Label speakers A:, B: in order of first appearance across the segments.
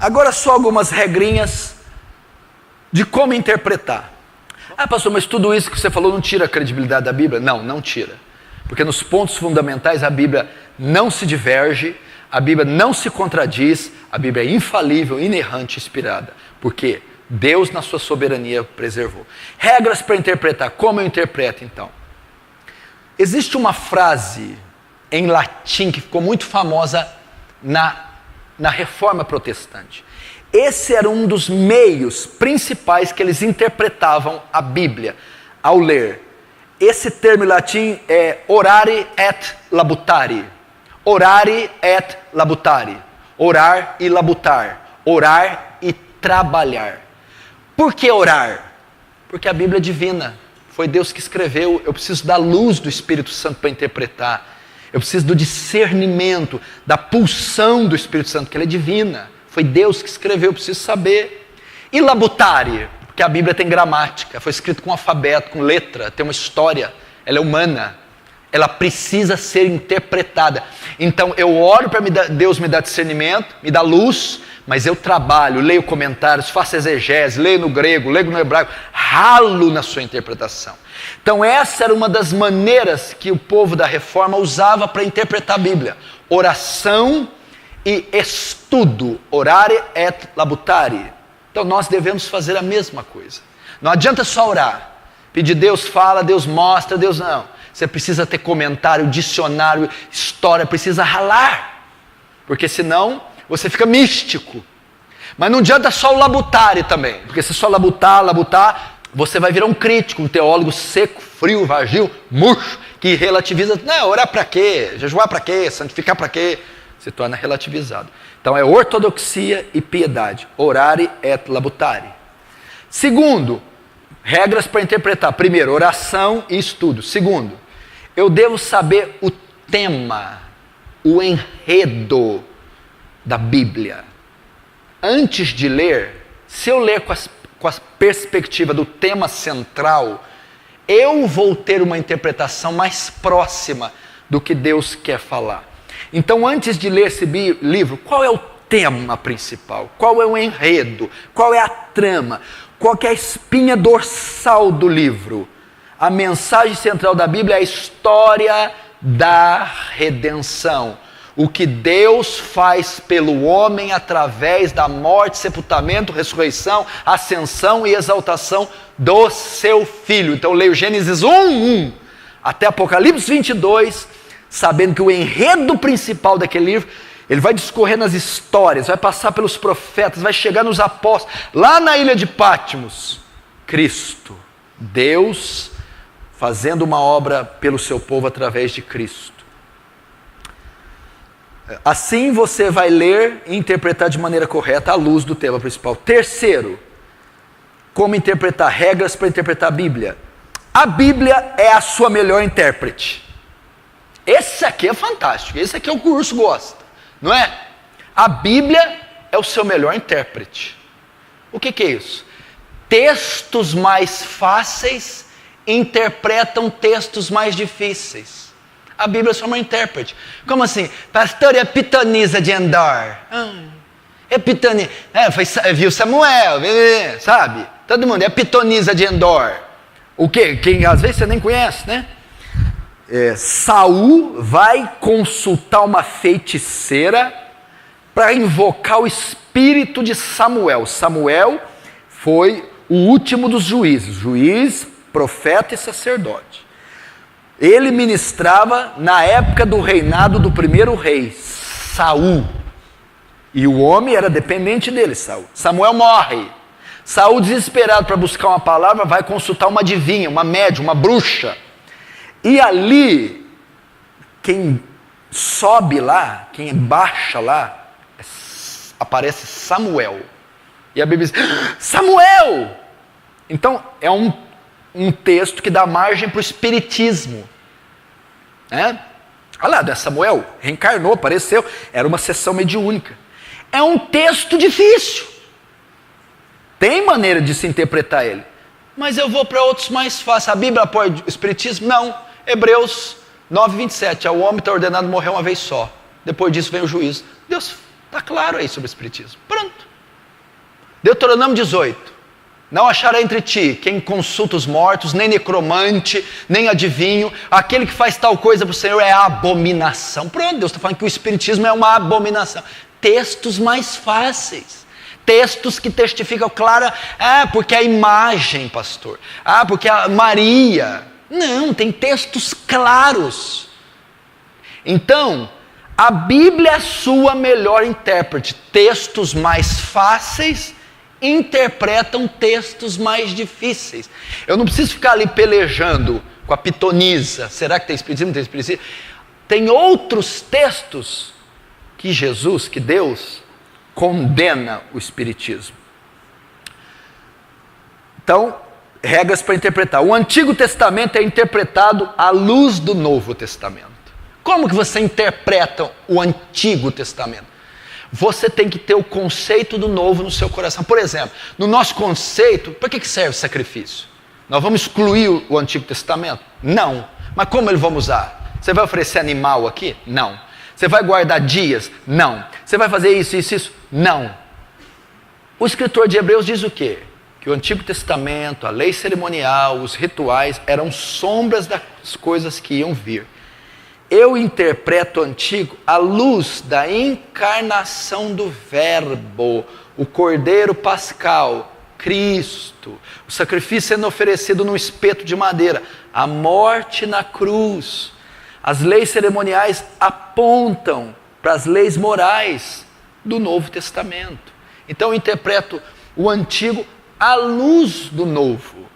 A: Agora só algumas regrinhas de como interpretar. Ah, pastor, mas tudo isso que você falou não tira a credibilidade da Bíblia? Não, não tira. Porque nos pontos fundamentais a Bíblia não se diverge, a Bíblia não se contradiz, a Bíblia é infalível, inerrante, inspirada. Porque Deus na sua soberania preservou. Regras para interpretar. Como eu interpreto então? Existe uma frase em latim que ficou muito famosa na Reforma Protestante. Esse era um dos meios principais que eles interpretavam a Bíblia ao ler. Esse termo em latim é orare et labutare. Orare et labutare. Orar e labutar. Orar e trabalhar. Por que orar? Porque a Bíblia é divina. Foi Deus que escreveu. Eu preciso da luz do Espírito Santo para interpretar. Eu preciso do discernimento, da pulsão do Espírito Santo, que ela é divina. Foi Deus que escreveu, eu preciso saber. E labutare, porque a Bíblia tem gramática, foi escrito com alfabeto, com letra, tem uma história, ela é humana, ela precisa ser interpretada. Então eu oro para Deus me dar discernimento, me dar luz, mas eu trabalho, leio comentários, faço exegese, leio no grego, leio no hebraico, ralo na sua interpretação. Então essa era uma das maneiras que o povo da Reforma usava para interpretar a Bíblia. Oração e estudo, orare et labutare. Então nós devemos fazer a mesma coisa. Não adianta só orar, pedir Deus fala, Deus mostra, Deus não. Você precisa ter comentário, dicionário, história, precisa ralar. Porque senão você fica místico. Mas não adianta só o labutare também. Porque se só labutar, você vai virar um crítico, um teólogo seco, frio, vazio, murcho, que relativiza. Não, orar para quê? Jejuar para quê? Santificar para quê? Se torna relativizado. Então é ortodoxia e piedade. Orare et labutare. Segundo, regras para interpretar. Primeiro, oração e estudo. Segundo, eu devo saber o tema, o enredo da Bíblia. Antes de ler, se eu ler com a perspectiva do tema central, eu vou ter uma interpretação mais próxima do que Deus quer falar. Então, antes de ler esse livro, qual é o tema principal? Qual é o enredo? Qual é a trama? Qual que é a espinha dorsal do livro? A mensagem central da Bíblia é a história da redenção. O que Deus faz pelo homem através da morte, sepultamento, ressurreição, ascensão e exaltação do seu Filho. Então, eu leio Gênesis 1 até Apocalipse 22, sabendo que o enredo principal daquele livro, ele vai discorrer nas histórias, vai passar pelos profetas, vai chegar nos apóstolos, lá na ilha de Patmos, Cristo, Deus fazendo uma obra pelo seu povo através de Cristo. Assim você vai ler e interpretar de maneira correta à luz do tema principal. Terceiro, como interpretar, regras para interpretar a Bíblia. A Bíblia é a sua melhor intérprete. Esse aqui é fantástico, esse aqui é o que o urso gosta, não é? A Bíblia é o seu melhor intérprete. O que é isso? Textos mais fáceis interpretam textos mais difíceis. A Bíblia é só uma intérprete. Como assim? Pastor, é a pitonisa de Endor. É pitonisa. Viu Samuel, sabe? Todo mundo, é a pitonisa de Endor. O quê? Quem às vezes você nem conhece, né? Saul vai consultar uma feiticeira para invocar o espírito de Samuel. Samuel foi o último dos juízes, juiz, profeta e sacerdote. Ele ministrava na época do reinado do primeiro rei, Saul. E o homem era dependente dele, Saul. Samuel morre. Saul, desesperado para buscar uma palavra, vai consultar uma adivinha, uma médium, uma bruxa. E ali, quem sobe lá, quem baixa lá, aparece Samuel. E a Bíblia diz, Samuel! Então, é um texto que dá margem para o espiritismo. Olha lá, Samuel reencarnou, apareceu, era uma sessão mediúnica. É um texto difícil. Tem maneira de se interpretar ele. Mas eu vou para outros mais fáceis. A Bíblia apoia o espiritismo? Não. Hebreus 9:27. O homem está ordenado morrer uma vez só. Depois disso vem o juízo. Deus está claro aí sobre o espiritismo. Pronto. Deuteronômio 18. Não achará entre ti quem consulta os mortos, nem necromante, nem adivinho. Aquele que faz tal coisa para o Senhor é abominação. Pronto, Deus está falando que o Espiritismo é uma abominação. Textos mais fáceis. Textos que testificam clara. Porque a imagem, pastor. Porque a Maria. Não, tem textos claros. Então, a Bíblia é a sua melhor intérprete. Textos mais fáceis interpretam textos mais difíceis. Eu não preciso ficar ali pelejando com a pitonisa. Será que tem espiritismo? Não tem espiritismo? Tem outros textos que Jesus, que Deus, condena o espiritismo. Então, regras para interpretar. O Antigo Testamento é interpretado à luz do Novo Testamento. Como que você interpreta o Antigo Testamento? Você tem que ter o conceito do novo no seu coração. Por exemplo, no nosso conceito, para que serve o sacrifício? Nós vamos excluir o Antigo Testamento? Não. Mas como ele vamos usar? Você vai oferecer animal aqui? Não. Você vai guardar dias? Não. Você vai fazer isso, isso, isso? Não. O escritor de Hebreus diz o quê? Que o Antigo Testamento, a lei cerimonial, os rituais eram sombras das coisas que iam vir. Eu interpreto o Antigo à luz da encarnação do Verbo, o Cordeiro Pascal, Cristo, o sacrifício sendo oferecido num espeto de madeira, a morte na cruz. As leis cerimoniais apontam para as leis morais do Novo Testamento. Então eu interpreto o Antigo à luz do Novo,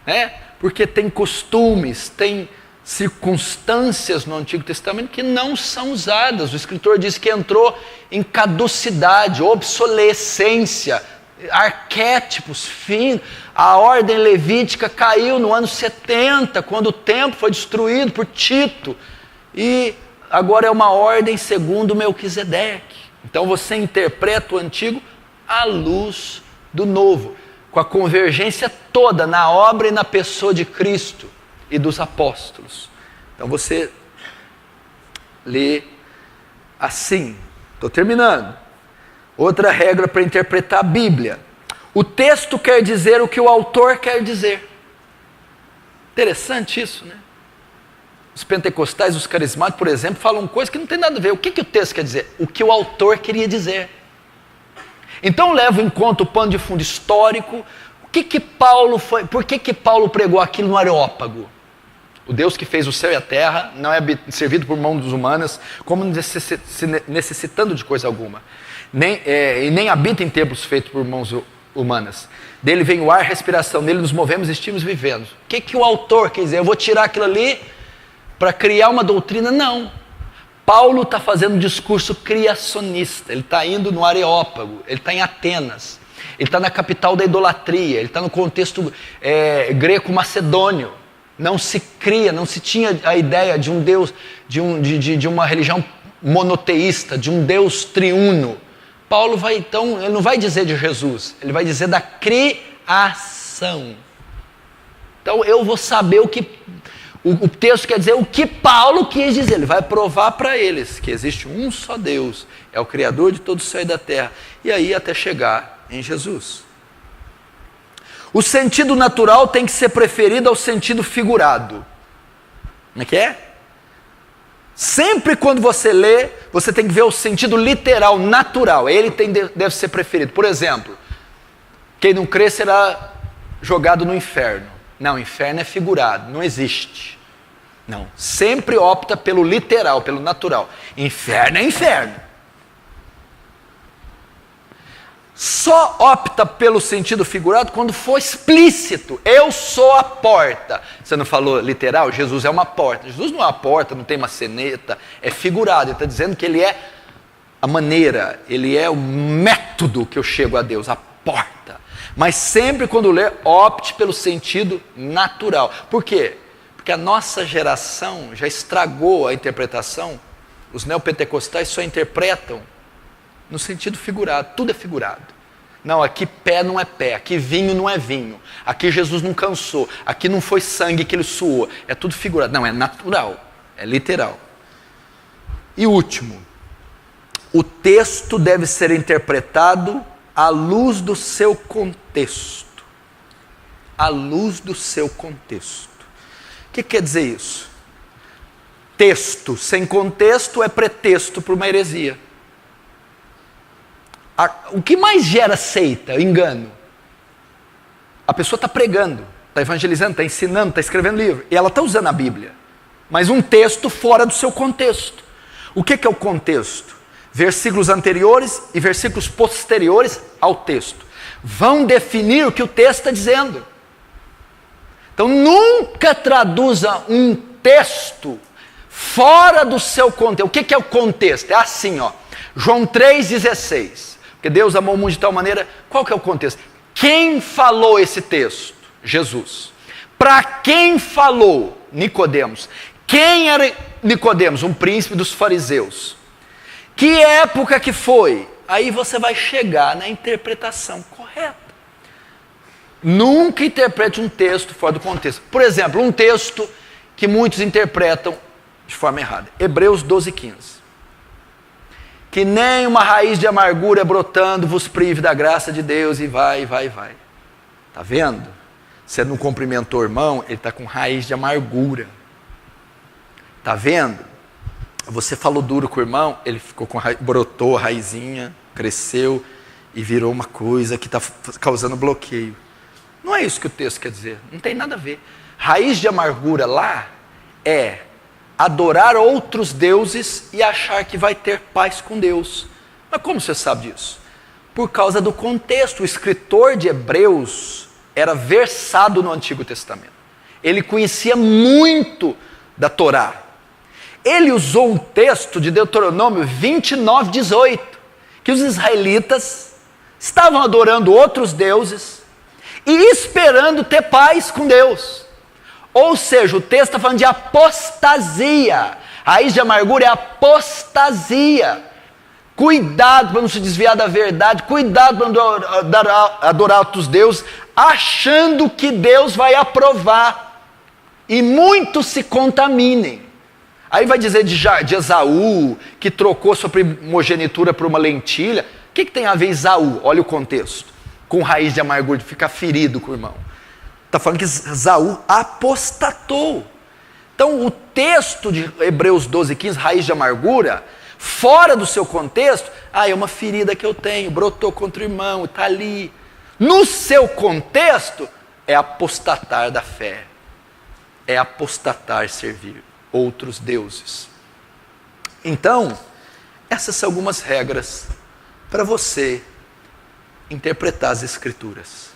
A: né? Porque tem costumes, tem circunstâncias no Antigo Testamento que não são usadas. O escritor diz que entrou em caducidade, obsolescência, arquétipos, fim. A ordem levítica caiu no ano 70, quando o templo foi destruído por Tito, e agora é uma ordem segundo Melquisedeque. Então você interpreta o Antigo à luz do Novo, com a convergência toda na obra e na pessoa de Cristo e dos apóstolos. Então você lê assim. Estou terminando. Outra regra para interpretar a Bíblia: o texto quer dizer o que o autor quer dizer. Interessante isso, né? Os pentecostais, os carismáticos, por exemplo, falam coisas que não tem nada a ver. O que o texto quer dizer? O que o autor queria dizer. Então levo em conta o pano de fundo histórico. Por que Paulo pregou aquilo no Areópago? O Deus que fez o céu e a terra não é servido por mãos humanas, como necessitando de coisa alguma. E nem habita em templos feitos por mãos humanas. Dele vem o ar, a respiração, nele nos movemos e estivemos vivendo. O que o autor quer dizer? Eu vou tirar aquilo ali para criar uma doutrina? Não. Paulo está fazendo um discurso criacionista. Ele está indo no Areópago, ele está em Atenas, ele está na capital da idolatria, ele está no contexto greco-macedônio. Não se cria, não se tinha a ideia de um Deus, de uma religião monoteísta, de um Deus triuno. Paulo vai então, ele não vai dizer de Jesus, ele vai dizer da criação. Então eu vou saber o que o texto quer dizer, o que Paulo quis dizer. Ele vai provar para eles que existe um só Deus, é o Criador de todo o céu e da terra, e aí até chegar em Jesus. O sentido natural tem que ser preferido ao sentido figurado. Como é que é? Sempre quando você lê, você tem que ver o sentido literal, natural. Ele deve ser preferido. Por exemplo, quem não crê será jogado no inferno. Não, inferno é figurado, não existe. Não, sempre opta pelo literal, pelo natural. Inferno é inferno. Só opta pelo sentido figurado quando for explícito. Eu sou a porta. Você não falou literal? Jesus é uma porta. Jesus não é uma porta, não tem maçaneta, é figurado. Ele está dizendo que ele é a maneira, ele é o método que eu chego a Deus, a porta. Mas sempre quando ler, opte pelo sentido natural. Por quê? Porque a nossa geração já estragou a interpretação. Os neopentecostais só interpretam no sentido figurado, tudo é figurado. Não, aqui pé não é pé, aqui vinho não é vinho, aqui Jesus não cansou, aqui não foi sangue que ele suou, é tudo figurado. Não, é natural, é literal. E último, o texto deve ser interpretado à luz do seu contexto. À luz do seu contexto. O que quer dizer isso? Texto sem contexto é pretexto para uma heresia. O que mais gera seita, engano? A pessoa está pregando, está evangelizando, está ensinando, está escrevendo livro, e ela está usando a Bíblia, mas um texto fora do seu contexto. O que é o contexto? Versículos anteriores e versículos posteriores ao texto vão definir o que o texto está dizendo. Então nunca traduza um texto fora do seu contexto. O que é o contexto? É assim, ó. João 3,16. Porque Deus amou o mundo de tal maneira. Qual que é o contexto? Quem falou esse texto? Jesus. Para quem falou? Nicodemos. Quem era Nicodemos? Um príncipe dos fariseus. Que época que foi? Aí você vai chegar na interpretação correta. Nunca interprete um texto fora do contexto. Por exemplo, um texto que muitos interpretam de forma errada. Hebreus 12,15. Que nem uma raiz de amargura brotando vos prive da graça de Deus e vai. Está vendo? Você não cumprimentou o irmão, ele está com raiz de amargura. Está vendo? Você falou duro com o irmão, ele ficou com brotou a raizinha, cresceu e virou uma coisa que está causando bloqueio. Não é isso que o texto quer dizer, não tem nada a ver. Raiz de amargura lá é adorar outros deuses e achar que vai ter paz com Deus. Mas como você sabe disso? Por causa do contexto. O escritor de Hebreus era versado no Antigo Testamento. Ele conhecia muito da Torá. Ele usou um texto de Deuteronômio 29:18, que os israelitas estavam adorando outros deuses e esperando ter paz com Deus. Ou seja, o texto está falando de apostasia. A raiz de amargura é apostasia. Cuidado para não se desviar da verdade, cuidado para não adorar outros deuses, achando que Deus vai aprovar. E muitos se contaminem. Aí vai dizer de Esaú, que trocou sua primogenitura por uma lentilha. O que tem a ver Esaú? Olha o contexto. Com raiz de amargura, de ficar ferido com o irmão. Está falando que Esaú apostatou. Então o texto de Hebreus 12:15, raiz de amargura, fora do seu contexto, é uma ferida que eu tenho, brotou contra o irmão, está ali. No seu contexto, é apostatar da fé. É apostatar servir outros deuses. Então, essas são algumas regras para você interpretar as Escrituras.